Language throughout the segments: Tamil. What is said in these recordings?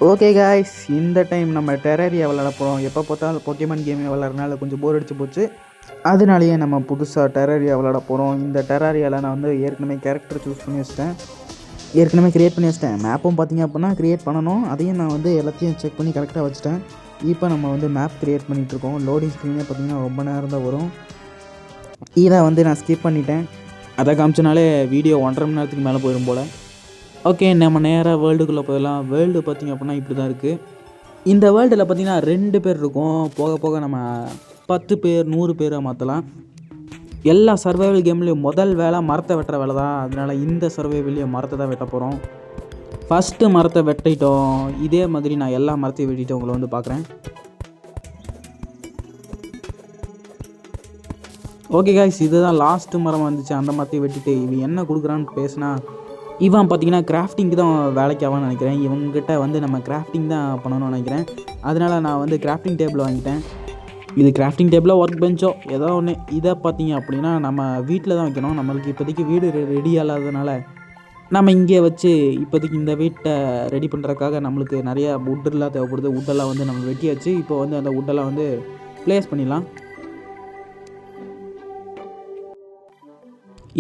ஓகே காய்ஸ், இந்த டைம் நம்ம டெரரியா விளாட போகிறோம். எப்போ பார்த்தாலும் பொக்கேமான் கேமே விளாட்றதுனால கொஞ்சம் போர் அடிச்சு போச்சு. அதனாலேயே நம்ம புதுசாக டெரரியா விளாட போகிறோம். இந்த டெரரியாவில் நான் வந்து ஏற்கனவே கேரக்டர் சூஸ் பண்ணி வச்சிட்டேன், ஏற்கனவே க்ரியேட் பண்ணி வச்சிட்டேன். மேப்பும் பார்த்திங்க அப்படின்னா க்ரியேட் பண்ணணும். அதையும் நான் வந்து எல்லாத்தையும் செக் பண்ணி கரெக்டாக வச்சுட்டேன். இப்போ நம்ம வந்து மேப் க்ரியேட் பண்ணிகிட்ருக்கோம். லோடிங் ஸ்க்ரீனே பார்த்திங்கன்னா ரொம்ப நேரம் தான் வரும். இதை வந்து நான் ஸ்கிப் பண்ணிட்டேன். அதை காமிச்சனாலே வீடியோ 1.5 மணி நேரத்துக்கு மேலே போயிடும் போல். ஓகே, நம்ம நேராக வேர்ல்டுக்குள்ளே போயிடலாம். வேர்ல்டு பார்த்திங்க அப்படின்னா இப்படி தான் இருக்குது. இந்த வேர்ல்டில் பார்த்திங்கன்னா 2 பேர் இருக்கும். போக போக நம்ம 10 பேர் 100 பேராக மாற்றலாம். எல்லா சர்வைவல் கேம்லேயும் முதல் வேலை மரத்தை வெட்டுற வேலை தான். அதனால் இந்த சர்வைவல்லையும் மரத்தை தான் வெட்ட போகிறோம். ஃபஸ்ட்டு மரத்தை வெட்டிட்டோம். இதே மாதிரி நான் எல்லா மரத்தையும் வெட்டிட்டு உங்களை வந்து பார்க்குறேன். ஓகே காய்ஸ், இதுதான் லாஸ்ட்டு மரம் வந்துச்சு. அந்த மரத்தையும் வெட்டிட்டு இவன் என்ன கொடுக்குறான்னு பேசினா, இவன் பார்த்திங்கன்னா கிராஃப்டிங்க்கு தான் வேலைக்கு ஆவான்னு நினைக்கிறேன். இவங்ககிட்ட வந்து நம்ம கிராஃப்டிங் தான் பண்ணணும்னு நினைக்கிறேன். அதனால் நான் வந்து கிராஃப்டிங் டேபிள் வாங்கிட்டேன். இது கிராஃப்டிங் டேபிளாக ஒர்க் பெஞ்சோ ஏதோ ஒன்று. இதை பார்த்திங்க அப்படின்னா நம்ம வீட்டில் தான் வைக்கணும். நம்மளுக்கு இப்போதைக்கு வீடு ரெடி ஆகாததுனால நம்ம இங்கே வச்சு இப்போதைக்கு இந்த வீட்டை ரெடி பண்ணுறதுக்காக நம்மளுக்கு நிறையா வுட்டெல்லாம் தேவைப்படுது. வுட்டெல்லாம் வந்து நம்ம வெட்டியாச்சு. இப்போ வந்து அந்த வுட்டெல்லாம் வந்து ப்ளேஸ் பண்ணிடலாம்.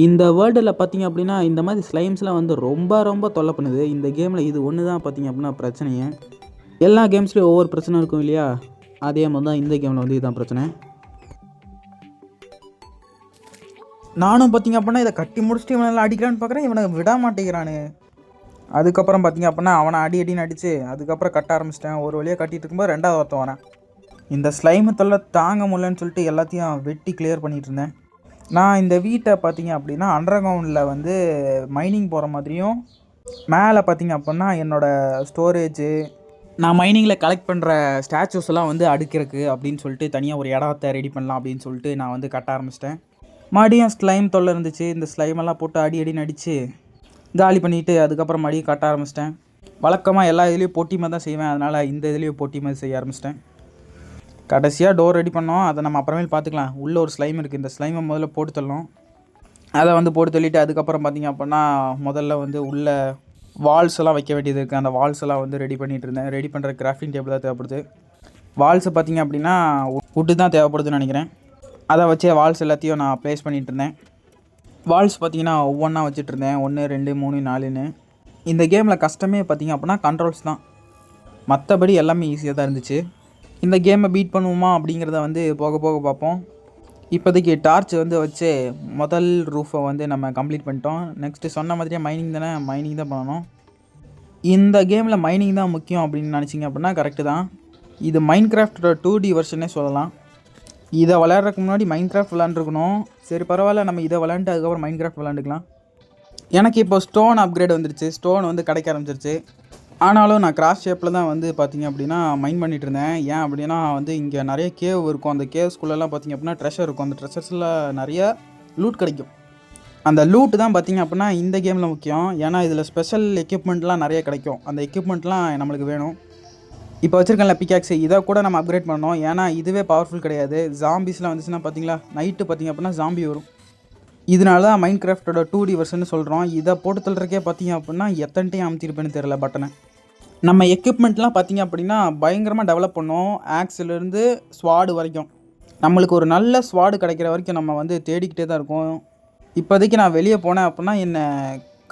இந்த வேர்ல்டில் பார்த்திங்க அப்படின்னா இந்த மாதிரி ஸ்லைம்ஸ்லாம் வந்து ரொம்ப தொல்லை பண்ணுது. இந்த கேமில் இது ஒன்று தான் பார்த்திங்க அப்படின்னா பிரச்சனையே. எல்லா கேம்ஸ்லேயும் ஒவ்வொரு பிரச்சனை இருக்கும் இல்லையா, அதே மாதிரி தான் இந்த கேமில் வந்து இதுதான் பிரச்சனை. நானும் பார்த்திங்க அப்படின்னா இதை கட்டி முடிச்சுட்டு இவனெல்லாம் அடிக்கிறான்னு பார்க்குறேன். இவனை விட மாட்டேங்கிறானு. அதுக்கப்புறம் பார்த்திங்க அப்படின்னா அவனை அடின்னு அடித்து அதுக்கப்புறம் கட்ட ஆரம்பிச்சிட்டேன். ஒரு வழியாக கட்டிகிட்டு இருக்கும்போது 2வது ஒருத்தன் வரேன். இந்த ஸ்லைமு தொல்லை தாங்க முடியலன்னு சொல்லிட்டு எல்லாத்தையும் வெட்டி கிளியர் பண்ணிகிட்டு இருந்தேன். நான் இந்த வீட்டை பார்த்திங்க அப்படின்னா அண்டர் கிரவுண்டில் வந்து மைனிங் போகிற மாதிரியும், மேலே பார்த்திங்க அப்படின்னா என்னோடய ஸ்டோரேஜு, நான் மைனிங்கில் கலெக்ட் பண்ணுற ஸ்டாச்சூஸ்லாம் வந்து அடுக்கிறதுக்கு அப்படின்னு சொல்லிட்டு தனியாக ஒரு இடத்த ரெடி பண்ணலாம் அப்படின்னு சொல்லிட்டு நான் வந்து கட்ட ஆரம்பிச்சிட்டேன். மறுபடியும் ஸ்லைம் தொல்லை இருந்துச்சு. இந்த ஸ்லைமெல்லாம் போட்டு அடின்னு அடித்து காலி பண்ணிவிட்டு அதுக்கப்புறம் மறுபடியும் கட்ட ஆரம்பிச்சிட்டேன். வழக்கமாக எல்லா இதுலேயும் போட்டி மாதிரி தான் செய்வேன். அதனால் இந்த இதுலேயும் போட்டி மாதிரி செய்ய ஆரம்பிச்சிட்டேன். கடைசியாக டோர் ரெடி பண்ணோம். அதை நம்ம அப்புறமேல் பார்த்துக்கலாம். உள்ளே ஒரு ஸ்லைம் இருக்குது. இந்த ஸ்லைமை முதல்ல போட்டு தள்ளணும். அதை வந்து போட்டு தள்ளிட்டு அதுக்கப்புறம் பார்த்திங்க அப்படின்னா முதல்ல வந்து உள்ள வால்ஸ் எல்லாம் வைக்க வேண்டியது இருக்குது. அந்த வால்ஸ் எல்லாம் வந்து ரெடி பண்ணிகிட்டு இருந்தேன். ரெடி பண்ணுற கிராஃப்டிங் டேபிள் தான் தேவைப்படுது. வால்ஸை பார்த்திங்க அப்படின்னா வுட்டு தான் தேவைப்படுதுன்னு நினைக்கிறேன். அதை வச்சே வால்ஸ் எல்லாத்தையும் நான் ப்ளேஸ் பண்ணிகிட்டு இருந்தேன். வால்ஸ் பார்த்திங்கன்னா ஒவ்வொன்றா வச்சுட்டு இருந்தேன். 1 2 3 4ன்னு. இந்த கேமில் கஷ்டமே பார்த்திங்க அப்படின்னா கண்ட்ரோல்ஸ் தான். மற்றபடி எல்லாமே ஈஸியாக தான் இருந்துச்சு. இந்த கேமை பீட் பண்ணுவோமா அப்படிங்கிறத வந்து போக போக பார்ப்போம். இப்போதைக்கு டார்ச் வந்து வச்சு முதல் ரூஃபை வந்து நம்ம கம்ப்ளீட் பண்ணிட்டோம். நெக்ஸ்ட்டு சொன்ன மாதிரியே மைனிங் தானே, மைனிங் தான் பண்ணணும். இந்த கேமில் மைனிங் தான் முக்கியம் அப்படின்னு நினச்சிங்க அப்படின்னா கரெக்டு தான். இது மைன்கிராஃப்டோட 2D வெர்ஷனே சொல்லலாம். இதை விளையாடுறதுக்கு முன்னாடி மைன்கிராஃப்ட் விளாண்டுருக்கணும். சரி பரவாயில்ல, நம்ம இதை விளாண்டு அதுக்கப்புறம் மைன்கிராஃப்ட் விளாண்டுக்கலாம். எனக்கு இப்போ ஸ்டோன் அப்கிரேட் வந்துருச்சு. ஸ்டோன் வந்து கிடைக்க ஆரம்பிச்சிருச்சு. ஆனாலும் நான் கிராஸ் ஷேப்பில் தான் வந்து பார்த்திங்க அப்படின்னா மைன் பண்ணிகிட்டு இருந்தேன். ஏன் அப்படின்னா வந்து இங்கே நிறைய கேவ் இருக்கும். அந்த கேவ்ஸ்குள்ளெல்லாம் பார்த்திங்க அப்படின்னா ட்ரெஷர் இருக்கும். அந்த ட்ரெஷர்ஸில் நிறைய லூட் கிடைக்கும். அந்த லூட்டு தான் பார்த்திங்க அப்படின்னா இந்த கேமில் முக்கியம். ஏன்னா இதில் ஸ்பெஷல் எக்யூப்மெண்ட்லாம் நிறைய கிடைக்கும். அந்த எக்யூப்மெண்ட்லாம் நம்மளுக்கு வேணும். இப்போ வச்சுருக்கேன்ல பிக்காக்ஸு, இதை கூட நம்ம அப்கிரேட் பண்ணோம். ஏன்னா இதுவே பவர்ஃபுல் கிடையாது. ஜாம்பிஸ்லாம் வந்துச்சுன்னா பார்த்திங்களா, நைட்டு பார்த்திங்க அப்படின்னா ஜாம்பி வரும். இதனால தான் மைன்கிராஃப்டோட 2D வெர்ஷன் சொல்கிறோம். இதை போட்டு தள்ளுறக்கே பார்த்திங்க அப்படின்னா எத்தனை டைம் அமுத்திருப்பேன்னு தெரியல பட்டனை. நம்ம எக்யூப்மெண்ட்லாம் பார்த்திங்க அப்படின்னா பயங்கரமாக டெவலப் பண்ணோம். ஆக்ஸ்லேருந்து ஸ்வாடு வரைக்கும். நம்மளுக்கு ஒரு நல்ல ஸ்வாடு கிடைக்கிற வரைக்கும் நம்ம வந்து தேடிக்கிட்டே தான் இருக்கோம். இப்போதைக்கு நான் வெளியே போனேன் அப்படின்னா என்னை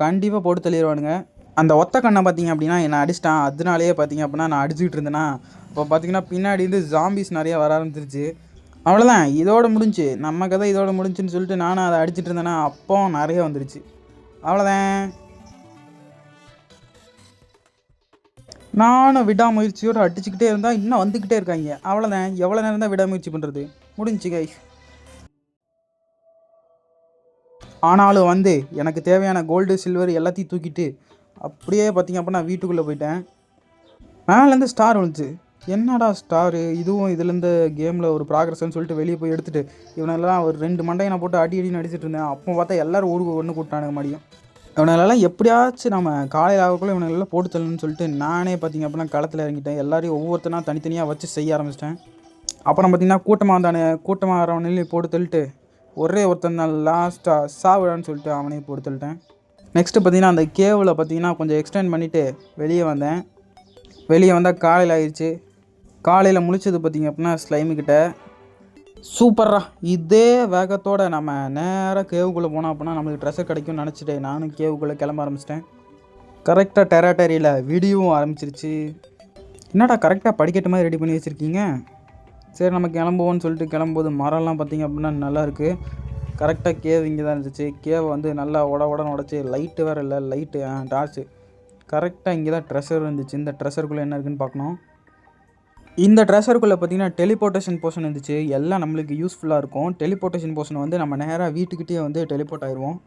கண்டிப்பாக போட்டு தள்ளிடுவானுங்க. அந்த ஒத்த கண்ணை பார்த்திங்க அப்படின்னா என்னை அடிச்சிட்டான். அதனாலேயே பார்த்திங்க அப்படின்னா நான் அடிச்சுக்கிட்டு இருந்தேன்னா இப்போ பார்த்திங்கன்னா பின்னாடி வந்து ஜாம்பிஸ் நிறையா வர ஆரம்பிச்சிருச்சு. அவ்வளோதான், இதோட முடிஞ்சு நம்ம கதை இதோட முடிஞ்சுன்னு சொல்லிட்டு நானும் அதை அடிச்சுட்டு இருந்தேன்னா அப்போ நிறைய வந்துருச்சு. அவ்வளோதான், நானும் விடாமுயற்சியோடு அடிச்சுக்கிட்டே இருந்தால் இன்னும் வந்துக்கிட்டே இருக்காங்க. அவ்வளோதான், எவ்வளோ நேரம் தான் விடாமுயற்சி பண்ணுறது, முடிஞ்சு கைஸ். ஆனாலும் வந்து எனக்கு தேவையான கோல்டு சில்வர் எல்லாத்தையும் தூக்கிட்டு அப்படியே பார்த்திங்க அப்படின்னா வீட்டுக்குள்ளே போயிட்டேன். மேலேருந்து ஸ்டார் விழுந்துச்சு. என்னடா ஸ்டாரு இதுவும் இதுலேருந்து கேமில் ஒரு ப்ராக்ரஸ்ன்னு சொல்லிட்டு வெளியே போய் எடுத்துகிட்டு இவனெல்லாம் ஒரு 2 மண்டையை நான் போட்டு அடின்னு அடிச்சுட்டு இருந்தேன். அப்போ பார்த்தா எல்லோரும் ஒன்று கூப்பிட்டானுங்க மடியும். இவனெல்லாம் எப்படியாச்சும் நம்ம காலையில் ஆகக்குள்ளே இவனெல்லாம் போட்டு தள்ளணும்னு சொல்லிட்டு நானே பார்த்திங்க அப்படின்னா களத்தில் இறங்கிட்டேன். எல்லாரையும் ஒவ்வொருத்தனா தனித்தனியாக வச்சு செய்ய ஆரம்பிச்சிட்டேன். அப்புறம் பார்த்திங்கன்னா கூட்டமாக வரவனையும் போட்டு தள்ளிட்டு ஒரே ஒருத்தன் தான் லாஸ்ட்டாக சாவிடான்னு சொல்லிட்டு அவனையும் போட்டு தள்ளிட்டேன். நெக்ஸ்ட்டு பார்த்திங்கன்னா அந்த கேவில் பார்த்திங்கன்னா கொஞ்சம் எக்ஸ்டெண்ட் பண்ணிவிட்டு வெளியே வந்தேன். வெளியே வந்தால் காலையில் ஆயிடுச்சு. காலையில் முழிச்சது பார்த்திங்க அப்படின்னா ஸ்லைமுக்கிட்ட. சூப்பர்ரா, இதே வேகத்தோடு நம்ம நேராக கேவுக்குள்ளே போனோம் அப்படின்னா நம்மளுக்கு ட்ரெஸ்ஸர் கிடைக்கும்னு நினச்சிட்டு நானும் கேவுக்குள்ளே கிளம்ப ஆரம்பிச்சிட்டேன். கரெக்டாக டெராட்டரியில் வீடியோவும் ஆரம்பிச்சிருச்சு. என்னடா கரெக்டாக படிக்கட்டு மாதிரி ரெடி பண்ணி வச்சுருக்கீங்க. சரி நம்ம கிளம்புவோன்னு சொல்லிட்டு கிளம்பும்போது மரம்லாம் பார்த்திங்க அப்படின்னா நல்லாயிருக்கு. கரெக்டாக கேவ் இங்கே தான் இருந்துச்சு. கேவ் வந்து நல்லா உடனே உடச்சி லைட்டு வேறு இல்லை, லைட்டு டார்ச்சு. கரெக்டாக இங்கே தான் ட்ரெஷர் இருந்துச்சு. இந்த ட்ரெஷருக்குள்ளே என்ன இருக்குதுன்னு பார்க்கணும். இந்த ட்ரெஷருக்குள்ளே பார்த்திங்கன்னா டெலிபோர்ட்டேஷன் போர்ஷன் இருந்துச்சு. எல்லாம் நம்மளுக்கு யூஸ்ஃபுல்லாக இருக்கும். டெலிபோர்ட்டேஷன் போர்ஷன் வந்து நம்ம நேராக வீட்டுக்கிட்டே வந்து டெலிபோர்ட் ஆயிடுவோம்.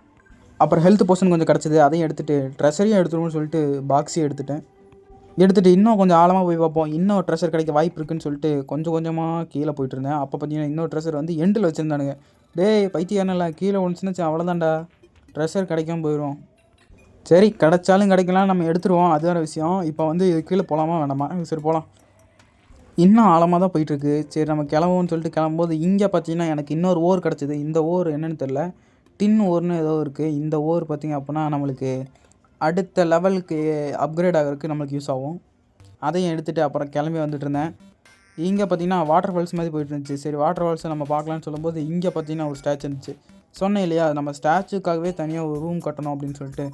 அப்புறம் ஹெல்த் போர்ஷன் கொஞ்சம் கிடச்சிது, அதையும் எடுத்துகிட்டு ட்ரெஷரையும் எடுத்துருவோம்னு சொல்லிட்டு பாக்ஸையும் எடுத்துகிட்டு இன்னும் கொஞ்சம் ஆழமாக போய் பார்ப்போம். இன்னும் ட்ரெஷர் கிடைக்க வாய்ப்பு இருக்குதுன்னு சொல்லிட்டு கொஞ்சம் கொஞ்சமாக கீழே போயிட்டு இருந்தேன். அப்போ பார்த்தீங்கன்னா இன்னொரு ட்ரெஷர் வந்து எண்டில் வச்சுருந்தானுங்க. டேய் பைத்தியானல, கீழே ஒன்றுச்சுன்னு அவ்வளோதான்டா, ட்ரெஷர் கிடைக்காம போயிடும். சரி கிடைச்சாலும் கிடைக்கலாம், நம்ம எடுத்துருவோம், அது வேறு விஷயம். இப்போ வந்து கீழே போகலாமா வேணாமா? சரி போகலாம். இன்னும் ஆழமாக தான் போயிட்டுருக்கு. சரி நம்ம கிளம்புவோம்னு சொல்லிட்டு கிளம்பும்போது இங்கே பார்த்தீங்கன்னா எனக்கு இன்னொரு ஓர் கிடச்சிது. இந்த ஓர் என்னென்னு தெரில, டின் ஓர்னு ஏதோ இருக்குது. இந்த ஓர் பார்த்திங்க அப்படின்னா நம்மளுக்கு அடுத்த லெவலுக்கு அப்கிரேட் ஆகிறதுக்கு நம்மளுக்கு யூஸ் ஆகும். அதையும் எடுத்துகிட்டு அப்புறம் கிளம்பி வந்துட்டு இருந்தேன். இங்கே பார்த்திங்கன்னா வாட்டர் ஃபால்ஸ் மாதிரி போயிட்டு இருந்துச்சு. சரி வாட்டர் ஃபால்ஸை நம்ம பார்க்கலான்னு சொல்லும்போது இங்கே பார்த்திங்கன்னா ஒரு ஸ்டாச்சு இருந்துச்சு. சொன்னேன் இல்லையா, நம்ம ஸ்டாச்சுக்காகவே தனியாக ஒரு ரூம் கட்டணும் அப்படின்னு சொல்லிட்டு.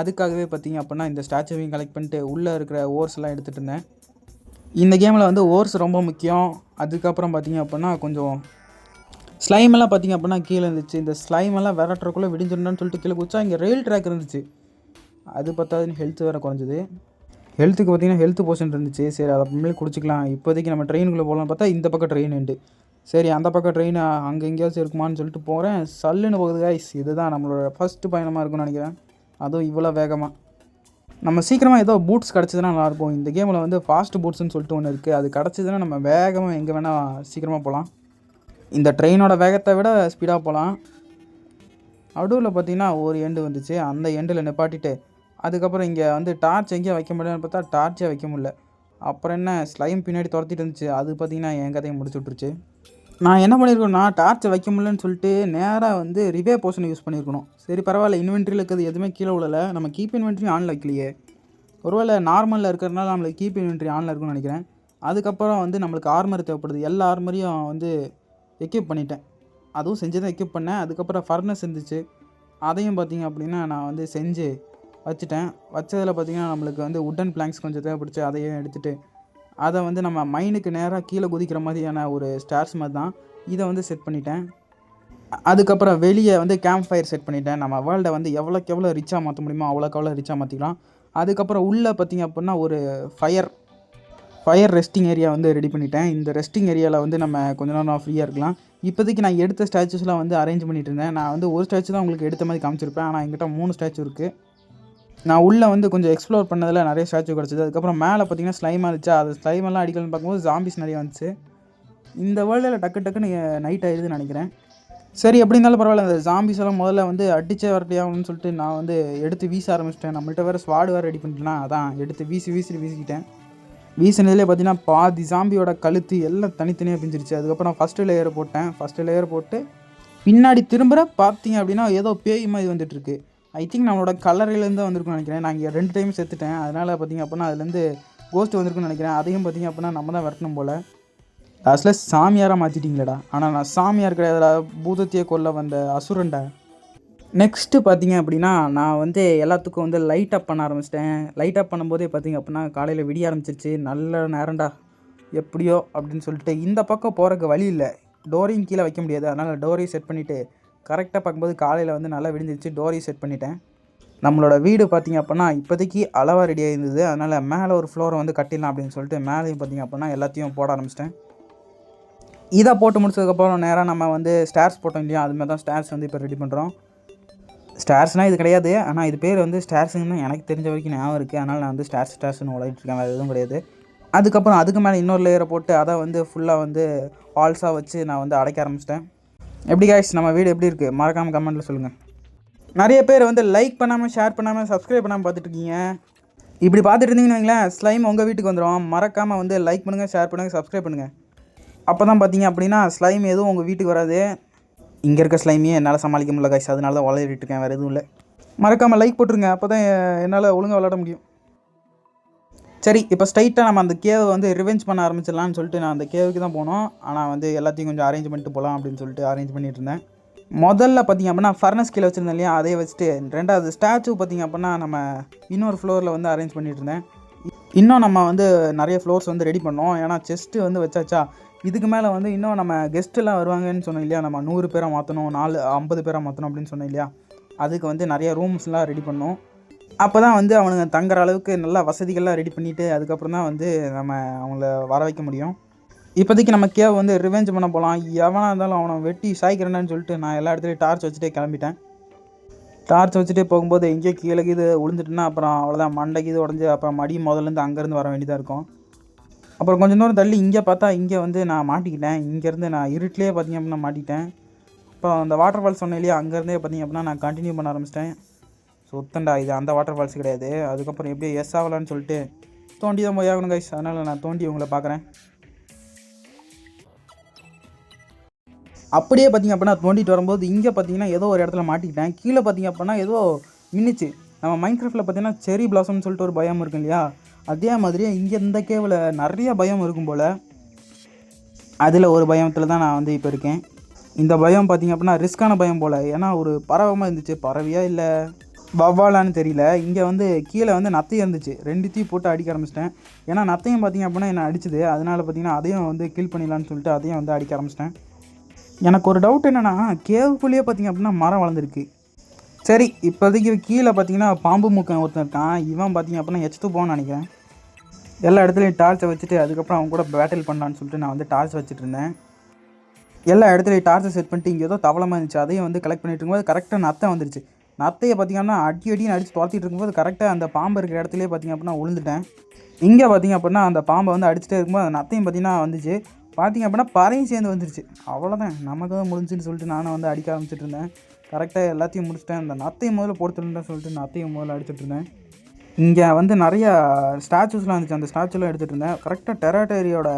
அதுக்காகவே பார்த்திங்க அப்படின்னா இந்த ஸ்டாச்சுவையும் கலெக்ட் பண்ணிட்டு உள்ளே இருக்கிற ஓர்ஸ்லாம் எடுத்துகிட்டு இருந்தேன். இந்த கேமில் வந்து ஓர்ஸ் ரொம்ப முக்கியம். அதுக்கப்புறம் பார்த்திங்க அப்படின்னா கொஞ்சம் ஸ்லைமெல்லாம் பார்த்திங்க அப்படின்னா கீழே இருந்துச்சு. இந்த ஸ்லைமெல்லாம் விரட்டுறக்குள்ளே விடிஞ்சிடணும்னு சொல்லிட்டு கீழே குதிச்சா இங்கே ரெயில் ட்ராக் இருந்துச்சு. அது பார்த்தாதுன்னு ஹெல்த் வேறு குறைஞ்சிது. ஹெல்த்துக்கு பார்த்திங்கன்னா ஹெல்த் போர்ஷன் இருந்துச்சு. சரி அதை அப்புறமேலே குடிச்சிக்கலாம். இப்போதைக்கு நம்ம ட்ரெயினுக்குள்ளே போகலான்னு பார்த்தா இந்த பக்கம் ட்ரெயின் உண்டு. சரி அந்த பக்கம் ட்ரெயின் அங்கே எங்கேயாச்சும் இருக்குமான்னு சொல்லிட்டு போகிறேன். சல்லுன்னு போகுது கைஸ். இதுதான் நம்மளோட ஃபஸ்ட்டு பயணமாக இருக்கும்னு நினைக்கிறேன். அதுவும் இவ்வளோ வேகமாக. நம்ம சீக்கிரமாக ஏதோ பூட்ஸ் கிடச்சிதுன்னா நல்லாயிருக்கும். இந்த கேமில் வந்து ஃபாஸ்ட் பூட்ஸ்ன்னு சொல்லிட்டு ஒன்று இருக்குது. அது கிடச்சிதுன்னா நம்ம வேகமாக எங்கே வேணால் சீக்கிரமாக போகலாம். இந்த ட்ரெயினோட வேகத்தை விட ஸ்பீடாக போகலாம். அடுவில் பார்த்திங்கன்னா ஒரு எண்டு வந்துச்சு. அந்த எண்டில் நிப்பாட்டிட்டு அதுக்கப்புறம் இங்கே வந்து டார்ச் எங்கேயும் வைக்க முடியலன்னு பார்த்தா டார்ச்சே வைக்க முடியல. அப்புறம் என்ன, ஸ்லைம் பின்னாடி துரத்திட்டு இருந்துச்சு. அது பார்த்திங்கன்னா என் கதையை முடிச்சு விட்ருச்சு. நான் என்ன பண்ணியிருக்கேன்னா, டார்ச்சை வைக்க முடியலன்னு சொல்லிட்டு நேராக வந்து ரிவே போர்ஷனை யூஸ் பண்ணியிருக்கணும். சரி பரவாயில்ல, இன்வென்ட்ரியில் இருக்கிறது எதுவுமே கீழே விழலை. நம்ம கீப் இன்வென்ட்ரி ஆனில் வைக்கலையே. ஒருவேளை நார்மலில் இருக்கிறதுனால நம்மளுக்கு கீப் இன்வென்ட்ரி ஆனில் இருக்குன்னு நினைக்கிறேன். அதுக்கப்புறம் வந்து நம்மளுக்கு ஆர்மர் தேவைப்படுது. எல்லா ஆர்மரையும் வந்து எக்யூப் பண்ணிட்டேன். அதுவும் செஞ்சு தான் எக்யூப் பண்ணேன். அதுக்கப்புறம் ஃபர்னஸ் இருந்துச்சு. அதையும் பார்த்திங்க அப்படின்னா நான் வந்து செஞ்சு வச்சுட்டேன். வச்சதில் பார்த்திங்கன்னா நம்மளுக்கு வந்து உட்டன் பிளாங்க்ஸ் கொஞ்சம் தேவைப்படுச்சு. அதையும் எடுத்துகிட்டு அதை வந்து நம்ம மைனுக்கு நேராக கீழே குதிக்கிற மாதிரியான ஒரு ஸ்டார்ஸ் மாதிரி தான் இதை வந்து செட் பண்ணிட்டேன். அதுக்கப்புறம் வெளியே வந்து கேம்ப் ஃபயர் செட் பண்ணிட்டேன். நம்ம வேர்ல்டை வந்து எவ்வளோக்கு எவ்வளோ ரிச்சாக மாற்ற முடியுமோ அவ்வளோக்கு எவ்வளோ ரிச்சாக மாற்றிக்கலாம். அதுக்கப்புறம் உள்ளே பார்த்திங்க அப்படின்னா ஒரு ஃபயர் ரெஸ்டிங் ஏரியா வந்து ரெடி பண்ணிட்டேன். இந்த ரெஸ்டிங் ஏரியாவில் வந்து நம்ம கொஞ்ச நேரம் ஃப்ரீயாக இருக்கலாம். இப்போதைக்கு நான் எடுத்த ஸ்டாச்சுஸ்லாம் வந்து அரேஞ்ச் பண்ணிட்டு இருந்தேன். நான் வந்து ஒரு ஸ்டாச்சு தான் உங்களுக்கு எடுத்த மாதிரி காமிச்சிருப்பேன். ஆனால் என்கிட்ட 3 ஸ்டாச்சு இருக்குது. நான் உள்ளே வந்து கொஞ்சம் எக்ஸ்ப்ளோர் பண்ணதில் நிறைய ஸ்டாச்சு கிடச்சிது. அதுக்கப்புறம் மேலே பார்த்திங்கன்னா ஸ்லைமாக இருந்துச்சு. அது ஸ்லைமெல்லாம் அடிக்கலன்னு பார்க்கும்போது ஜாம்பிஸ் நிறைய வந்துச்சு. இந்த வேர்ல்டில் டக்குன்னு நைட் ஆயிடுதுன்னு நினைக்கிறேன். சரி எப்படி இருந்தாலும் பரவாயில்ல, அந்த ஜாம்பிஸ் எல்லாம் முதல்ல வந்து அடிச்சே வரட்டியாகணும்னு சொல்லிட்டு நான் வந்து எடுத்து வீச ஆரம்பிச்சிட்டேன். நம்மள்கிட்ட வேறு ஸ்வாடு வேறு ரெடி பண்ணிட்டேன்னா அதான் எடுத்து வீசிக்கிட்டேன். வீசினதுலேயே பார்த்தீங்கன்னா பாதி ஜாம்பியோட கழுத்து எல்லாம் தனித்தனியாக பிஞ்சிருச்சு. அதுக்கப்புறம் ஃபஸ்ட்டு லேயர் போட்டு பின்னாடி திரும்புகிற பார்த்தீங்க அப்படின்னா ஏதோ பேய் மாதிரி வந்துட்டுருக்கு. ஐ திங்க் நம்மளோட கலரிலேருந்து தான் வந்திருக்குன்னு நினைக்கிறேன். நான் இங்கே 2 டைம் செத்துட்டேன். அதனால் பார்த்திங்க அப்படின்னா அதுலேருந்து கோஸ்ட் வந்திருக்குன்னு நினைக்கிறேன். அதையும் பார்த்திங்க அப்படின்னா நம்ம தான் வரட்டணும் போல். லாஸ்ட்டில் சாமியாராக மாற்றிட்டிங்களேடா. ஆனால் நான் சாமியார் கிடையாதுடா, பூதத்தையே கொல்ல வந்த அசுரன்டா. நெக்ஸ்ட்டு பார்த்திங்க அப்படின்னா நான் வந்து எல்லாத்துக்கும் வந்து லைட் அப் பண்ண ஆரம்பிச்சிட்டேன். லைட் அப் பண்ணும்போதே பார்த்திங்க அப்படின்னா காலையில் விடிய ஆரம்பிச்சிருச்சு. நல்ல நேரம்டா எப்படியோ அப்படின்னு சொல்லிட்டு இந்த பக்கம் போகிறக்கு வழி இல்லை. டோரையும் கீழே வைக்க முடியாது. அதனால் டோரையும் செட் பண்ணிவிட்டு கரெக்டாக பார்க்கும்போது காலையில் வந்து நல்லா விடிஞ்சிருச்சு. டோரையும் செட் பண்ணிட்டேன். நம்மளோட வீடு பார்த்திங்க அப்படின்னா இப்போதைக்கு அளவாக ரெடியாக இருந்தது. அதனால் மேலே ஒரு ஃப்ளோரை வந்து கட்டிடலாம் அப்படின்னு சொல்லிட்டு மேலேயும் பார்த்திங்க அப்படின்னா எல்லாத்தையும் போட ஆரம்பிச்சிட்டேன். இதை போட்டு முடிச்சதுக்கப்புறம் நேராக நம்ம வந்து ஸ்டார்ஸ் போட்டோம் இல்லையா, அதுமாதிரி தான் ஸ்டார்ஸ் வந்து இப்போ ரெடி பண்ணுறோம். ஸ்டார்ஸ்னால் இது கிடையாது, ஆனால் இது பேர் வந்து ஸ்டார்ஸுன்னு எனக்கு தெரிஞ்ச வரைக்கும் ஞாபகம் இருக்குது. அதனால் நான் வந்து ஸ்டார்ஸ்னு உழைச்சிருக்கேன், வேறு எதுவும் கிடையாது. அதுக்கப்புறம் அதுக்கு மேலே இன்னொரு லேயரை போட்டு அதை வந்து ஃபுல்லாக வந்து வால்ஸாக வச்சு நான் வந்து அடைக்க ஆரம்பிச்சிட்டேன். எப்படி காய்ஸ் நம்ம வீடு எப்படி இருக்குது மறக்காமல் கமெண்ட்டில் சொல்லுங்கள். நிறைய பேர் வந்து லைக் பண்ணாமல் ஷேர் பண்ணாமல் சப்ஸ்கிரைப் பண்ணாமல் பார்த்துட்ருக்கீங்க. இப்படி பார்த்துட்டு இருந்தீங்கன்னு வைங்களேன், ஸ்லைம் உங்கள் வீட்டுக்கு வந்துடும். மறக்காமல் வந்து லைக் பண்ணுங்கள், ஷேர் பண்ணுங்கள், சப்ஸ்கிரைப் பண்ணுங்கள். அப்போ தான் பார்த்தீங்க அப்படின்னா ஸ்லைம் எதுவும் உங்கள் வீட்டுக்கு வராது. இங்கே இருக்க ஸ்லைமையே என்னால் சமாளிக்க முடியல காய்ஸ், அதனால தான் விளையாடிட்டு இருக்கேன், வேறு எதுவும் இல்லை. மறக்காமல் லைக் போட்டுருங்க, அப்போ தான் என்னால் ஒழுங்காக விளையாட முடியும். சரி, இப்போ ஸ்ட்ரைட்டாக நம்ம அந்த கேவை வந்து ரிவெஞ்ச் பண்ண ஆரம்பிச்சிடலான்னு சொல்லிட்டு நான் அந்த கேவுக்கு தான் போனோம். ஆனால் வந்து எல்லாத்தையும் கொஞ்சம் அரேஞ்ச் பண்ணிட்டு போகலாம் அப்படின்னு சொல்லிட்டு அரேஞ்ச் பண்ணிட்டு இருந்தேன். முதல்ல பார்த்திங்க அப்படின்னா ஃபர்னஸ் கீழே வச்சுருந்தேன் இல்லையா, அதே வச்சுட்டு 2வது ஸ்டாச்சு பார்த்திங்க அப்படின்னா நம்ம இன்னொரு ஃப்ளோரில் வந்து அரேஞ்ச் பண்ணிட்டு இருந்தேன். இன்னும் நம்ம வந்து நிறைய ஃப்ளோர்ஸ் வந்து ரெடி பண்ணோம். ஏன்னா செஸ்ட்டு வந்து வச்சாச்சா, இதுக்கு மேலே வந்து இன்னும் நம்ம கெஸ்ட்டெல்லாம் வருவாங்கன்னு சொன்னோம் இல்லையா, நம்ம 100 பேராக மாற்றணும், 50 பேராக மாற்றணும் அப்படின்னு சொன்னோம் இல்லையா, அதுக்கு வந்து நிறைய ரூம்ஸ்லாம் ரெடி பண்ணோம். அப்போ தான் வந்து அவனுங்க தங்குற அளவுக்கு நல்லா வசதிகள்லாம் ரெடி பண்ணிவிட்டு அதுக்கப்புறம் தான் வந்து நம்ம அவங்கள வர வைக்க முடியும். இப்போதைக்கு நம்ம கேவ் வந்து ரிவெஞ்ச் பண்ண போகலாம். எவனாக இருந்தாலும் அவனை வெட்டி சாய்க்கிறேன்னு சொல்லிட்டு நான் எல்லா இடத்துலையும் டார்ச் வச்சுட்டே கிளம்பிட்டேன். டார்ச் வச்சுட்டே போகும்போது எங்கேயோ கீழே இது விழுந்துட்டுன்னா அப்புறம் அவ்வளோதான், மண்டைக்கு இது உடஞ்சி அப்புறம் முதல்லேருந்து அங்கேருந்து வர வேண்டியதாக இருக்கும். அப்புறம் கொஞ்சம் தூரம் தள்ளி இங்கே பார்த்தா இங்கே வந்து நான் மாட்டிக்கிட்டேன். இங்கேருந்து நான் இருட்டிலே பார்த்திங்க அப்படின்னா மாட்டிக்கிட்டேன். இப்போ அந்த வாட்டர் ஃபால்ஸ் சொன்னேன் இல்லையா, அங்கேருந்தே பார்த்திங்க அப்படின்னா நான் கண்டினியூ பண்ண ஆரம்பிச்சிட்டேன். சுத்தண்டா இது அந்த வாட்டர் ஃபால்ஸ் கிடையாது. அதுக்கப்புறம் எப்படியோ எஸ் ஆகலான்னு சொல்லிட்டு தோண்டி தான் போய் ஆகணும் கைஸ். அதனால் நான் தோண்டி உங்களை பார்க்குறேன். அப்படியே பார்த்திங்க அப்படின்னா தோண்டிட்டு வரும்போது இங்கே பார்த்திங்கன்னா ஏதோ ஒரு இடத்துல மாட்டிக்கிட்டேன். கீழே பார்த்திங்க அப்படின்னா ஏதோ மின்னிச்சு. நம்ம மைன்கிராஃப்ட்டில் பார்த்திங்கன்னா செரி பிளாசம்னு சொல்லிட்டு ஒரு பயம் இருக்கும் இல்லையா, அதே மாதிரியே இங்கே இந்த கேவில் நிறைய பயம் இருக்கும் போல். அதில் ஒரு பயத்தில் தான் நான் வந்து இப்போ இருக்கேன். இந்த பயம் பார்த்திங்க அப்படின்னா ரிஸ்க்கான பயம் போல். ஏன்னா ஒரு பறவைமாக இருந்துச்சு, பறவையாக இல்லை வவ்வாலான்னு தெரியல. இங்கே வந்து கீழே வந்து நத்தையும் இருந்துச்சு. 2த்தையும் போட்டு அடிக்க ஆரம்பிச்சிட்டேன். ஏன்னா நத்தையும் பார்த்திங்க அப்படின்னா என்னை அடிச்சுது. அதனால் பார்த்திங்கன்னா அதையும் வந்து கில் பண்ணிடலான்னு சொல்லிட்டு அதையும் வந்து அடிக்க ஆரம்பிச்சிட்டேன். எனக்கு ஒரு டவுட் என்னென்னா, கேவுக்குள்ளேயே பார்த்திங்க அப்படின்னா மரம் வளர்ந்துருக்கு. சரி, இப்போதைக்கு கீழே பார்த்திங்கன்னா பாம்பு மூக்கன் ஒருத்தன் இருக்கான். இவன் பார்த்திங்க அப்படின்னா எச்சத்து போகணும்னு நினைக்கிறேன். எல்லா இடத்துலையும் டார்ச்சை வச்சுட்டு அதுக்கப்புறம் அவங்க கூட பேட்டில் பண்ணலான்னு சொல்லிட்டு நான் வந்து டார்ச் வச்சுட்டு இருந்தேன். எல்லா இடத்துலையும் டார்ச்சை செட் பண்ணிட்டு இங்கே ஏதோ தவளமாக இருந்துச்சு, அதையும் வந்து கலெக்ட் பண்ணிட்டு இருக்கும்போது கரெக்டாக நத்தை வந்துருச்சு. நத்தையை பார்த்திங்கன்னா அடின்னு அடித்து துரத்திட்டு இருக்கும்போது கரெக்டாக அந்த பாம்பு இருக்கிற இடத்துலேயே பார்த்திங்க அப்படின்னா விழுந்துட்டேன். இங்கே பார்த்திங்க அப்படின்னா அந்த பாம்பை வந்து அடிச்சுட்டே இருக்கும்போது அந்த நத்தையும் பார்த்திங்கன்னா வந்துச்சு. பார்த்திங்க அப்படின்னா பறையும் சேர்ந்து வந்துருச்சு. அவ்வளோதான், நமக்கு தான் முடிஞ்சுன்னு சொல்லிட்டு நானும் வந்து அடிக்க ஆரம்பிச்சிட்டு இருந்தேன். கரெக்டாக எல்லாத்தையும் முடிச்சிட்டேன். அந்த நத்தையும் முதல்ல போட்டுருந்தேன் சொல்லிட்டு நத்தையும் முதல்ல அடிச்சுட்டு இருந்தேன். இங்கே வந்து நிறையா ஸ்டாச்சுஸ்லாம் இருந்துச்சு. அந்த ஸ்டாச்சுலாம் எடுத்துகிட்டு இருந்தேன். கரெக்டாக டெராட்டரியோட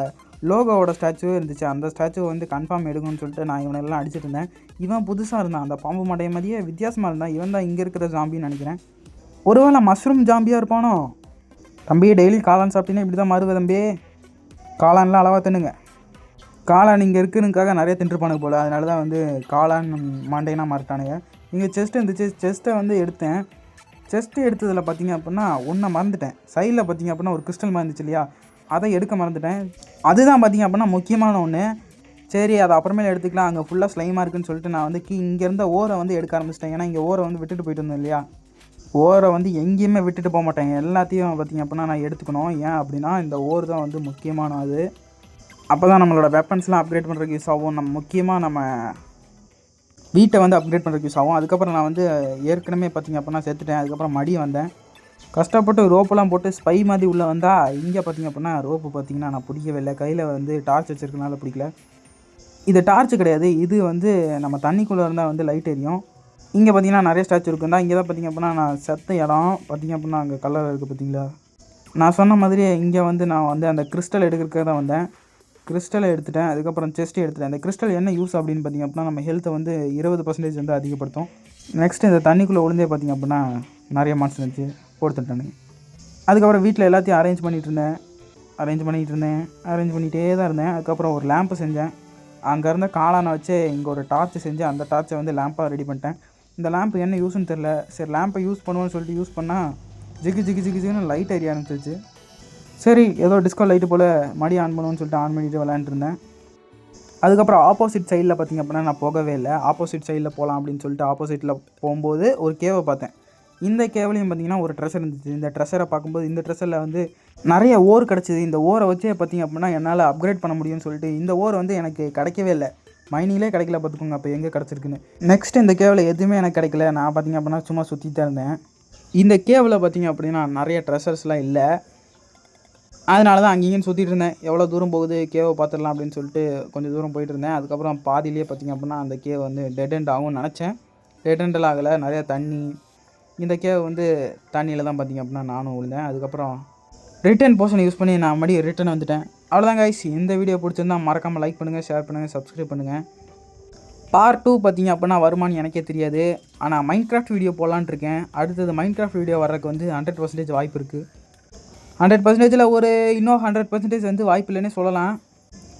லோகோவோட ஸ்டாச்சுவே இருந்துச்சு. அந்த ஸ்டாச்சுவை வந்து கன்ஃபார்ம் எடுக்கணும்னு சொல்லிட்டு நான் இவனெல்லாம் அடிச்சுட்டு இருந்தேன். இவன் புதுசாக இருந்தான், அந்த பாம்பு மடைய மாதிரியே வித்தியாசமாக இருந்தான். இவன் தான் இங்கே இருக்கிற ஜாம்பின்னு நினைக்கிறேன். ஒருவேளை மஷ்ரூம் ஜாம்பியாக இருப்பானோ? தம்பி டெய்லி காளான் சாப்பிட்டீங்கன்னா இப்படி தான் மாறுவ தம்பி. காளான்லாம் அளவாக தின்னுங்க. காளான் இங்கே இருக்குனுக்காக நிறைய தின்றுப்பானுங்க போல். அதனால தான் வந்து காளான் மண்டைனா மாறிட்டானுங்க. இங்கே செஸ்ட்டு இருந்துச்சு. செஸ்ட்டை வந்து எடுத்தேன். செஸ்ட்டு எடுத்ததில் பார்த்திங்க அப்படின்னா ஒன்றை மறந்துட்டேன். சைடில் பார்த்திங்க அப்படின்னா ஒரு கிறிஸ்டல் மாதிரி இருந்துச்சு இல்லையா, அதை எடுக்க மறந்துட்டேன். அதுதான் பார்த்திங்க அப்படின்னா முக்கியமான ஒன்று. சரி, அதை அப்புறமேல எடுத்துக்கலாம், அங்கே ஃபுல்லாக ஸ்லைமாக இருக்குதுன்னு சொல்லிட்டு நான் வந்து இங்கே இருந்த ஓரை வந்து எடுக்க ஆரம்பிச்சிட்டேன். ஏன்னா இங்கே ஓரை வந்து விட்டுட்டு போயிட்டு இருந்தோம் இல்லையா, ஓரை வந்து எங்கேயுமே விட்டுட்டு போக மாட்டேங்க. எல்லாத்தையும் பார்த்திங்க அப்படின்னா நான் எடுத்துக்கணும். ஏன் அப்படின்னா இந்த ஓர் தான் வந்து முக்கியமான அது. அப்போ தான் நம்மளோட வெப்பன்ஸ்லாம் அப்கிரேட் பண்ணுறதுக்கு யூஸ் ஆகும். முக்கியமாக நம்ம வீட்டை வந்து அப்கிரேட் பண்ணுறதுக்கு யூஸ் ஆகும். அதுக்கப்புறம் நான் வந்து ஏற்கனவே பார்த்திங்க அப்படின்னா சேர்த்துட்டேன். அதுக்கப்புறம் மடி வந்தேன். கஷ்டப்பட்டு ரோப்பெல்லாம் போட்டு ஸ்பை மாதிரி உள்ளே வந்தால் இங்கே பார்த்திங்க அப்படின்னா ரோப்பு பார்த்திங்கன்னா நான் பிடிக்கவே இல்லை. கையில் வந்து டார்ச் வச்சுருக்கனால பிடிக்கல. இது டார்ச் கிடையாது, இது வந்து நம்ம தண்ணிக்குள்ளே இருந்தால் வந்து லைட் எரியும். இங்கே பார்த்திங்கன்னா நிறைய ஸ்டாச்சு இருக்குண்டா. இங்கே தான் பார்த்திங்க அப்படின்னா நான் செத்த இடம் பார்த்திங்க அப்படின்னா அங்கே கலர் இருக்குது பார்த்திங்களா. நான் சொன்ன மாதிரியே இங்கே வந்து நான் வந்து அந்த கிறிஸ்டல் எடுக்கிறதுக்காக தான் வந்தேன். கிறிஸ்டலை எடுத்துட்டேன். அதுக்கப்புறம் செஸ்ட்டு எடுத்துட்டேன். இந்த கிறிஸ்டல் என்ன யூஸ் அப்படின்னு பார்த்திங்க அப்படின்னா நம்ம ஹெல்த்தை வந்து 20% வந்து அதிகப்படுத்தும். நெக்ஸ்ட்டு இந்த தண்ணிக்குள்ளே விழுந்தே பார்த்திங்க அப்படின்னா நிறைய மான்ஸ்டர் இருந்துச்சு, போட்டுட்டானுங்க. அதுக்கப்புறம் வீட்டில் எல்லாத்தையும் அரேஞ்ச் பண்ணிகிட்டு இருந்தேன். அரேஞ்ச் பண்ணிகிட்டே தான் இருந்தேன். அதுக்கப்புறம் ஒரு லேம்பு செஞ்சேன். அங்கே இருந்த காளானை வச்சு இங்கே ஒரு டார்ச் செஞ்சு அந்த டார்ச்சை வந்து லேம்பாக ரெடி பண்ணிட்டேன். இந்த லேம்பு என்ன யூஸ்ன்னு தெரில. சரி, லேம்பை யூஸ் பண்ணுவோன்னு சொல்லிட்டு யூஸ் பண்ணால் ஜிகு லைட் ஏரியா ஆரம்பிச்சிச்சு. சரி, ஏதோ டிஸ்கோ லைட்டு போல் மடி ஆன் பண்ணுவோன்னு சொல்லிட்டு ஆன் பண்ணிவிட்டு விளையாண்டுருந்தேன். அதுக்கப்புறம் ஆப்போசிட் சைடில் பார்த்திங்க அப்படின்னா நான் போகவே இல்லை. ஆப்போசிட் சைடில் போகலாம் அப்படின்னு சொல்லிட்டு ஆப்போசிட்டில் போகும்போது ஒரு கேவை பார்த்தேன். இந்த கேவ்லையும் பார்த்திங்கன்னா ஒரு ட்ரெஷர் இருந்துச்சு. இந்த ட்ரெஷரை பார்க்கும்போது இந்த ட்ரெஷரில் வந்து நிறைய ஓர் கிடச்சிது. இந்த ஓரை வச்சே பார்த்திங்க அப்படின்னா என்னால் அப்கிரேட் பண்ண முடியும்னு சொல்லிட்டு இந்த ஓர் வந்து எனக்கு கிடைக்கவே இல்லை. மைனிங்லே கிடைக்கல பார்த்துக்கோங்க. அப்போ எங்கே கிடச்சிருக்குன்னு. நெக்ஸ்ட் இந்த கேவில் எதுவுமே எனக்கு கிடைக்கல. நான் பார்த்திங்க அப்படின்னா சும்மா சுற்றிட்டு தான் இருந்தேன். இந்த கேவில் பார்த்திங்க அப்படின்னா நிறைய ட்ரெஷர்ஸ்லாம் இல்லை. அதனால தான் அங்கேயும் சுற்றிட்டு இருந்தேன். எவ்வளோ தூரம் போகுது கேவை பார்த்துடலாம் அப்படின்னு சொல்லிட்டு கொஞ்சம் தூரம் போயிட்டு இருந்தேன். அதுக்கப்புறம் பாதியிலே பார்த்திங்க அப்படின்னா அந்த கேவ் வந்து டெட் எண்ட் ஆகும்னு நினச்சேன். டெட் எண்டெல்லாம் ஆகலை. நிறையா தண்ணி. இந்த கேவ் வந்து தண்ணியில் தான் பார்த்திங்க அப்படின்னா நானும் விழுந்தேன். அதுக்கப்புறம் ரிட்டன் போர்ஷனை யூஸ் பண்ணி நான் மறுபடியும் ரிட்டன் வந்துட்டேன். அவ்வளோதான் கைஸ். இந்த வீடியோ பிடிச்சிருந்தா மறக்காமல் லைக் பண்ணுங்கள், ஷேர் பண்ணுங்கள், சப்ஸ்கிரைப் பண்ணுங்கள். பார்ட் 2 பார்த்திங்க அப்படின்னா வருமானு எனக்கே தெரியாது. ஆனால் மைன்கிராஃப்ட் வீடியோ போடலான்னு இருக்கேன். அடுத்தது மைன்கிராஃப்ட் வீடியோ வர்றதுக்கு வந்து 100% வாய்ப்பு இருக்குது. 100%ல் ஒரு இன்னும் 100% வந்து வாய்ப்பு இல்லைன்னே சொல்லலாம்.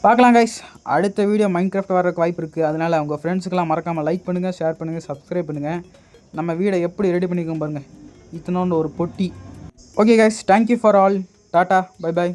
பார்க்கலாம் கைஸ். அடுத்த வீடியோ மைன்கிராஃப்ட் வரதுக்கு வாய்ப்பு இருக்குது. அதனால் உங்கள் ஃப்ரெண்ட்ஸுக்கெல்லாம் மறக்காமல் லைக் பண்ணுங்கள், ஷேர் பண்ணுங்கள், சப்ஸ்கிரைப் பண்ணுங்கள். நம்ம வீடை எப்படி ரெடி பண்ணிக்கோங்க பாருங்கள். இத்தனோண்டு ஒரு பொட்டி. Okay guys, thank you for all. Tata, bye bye.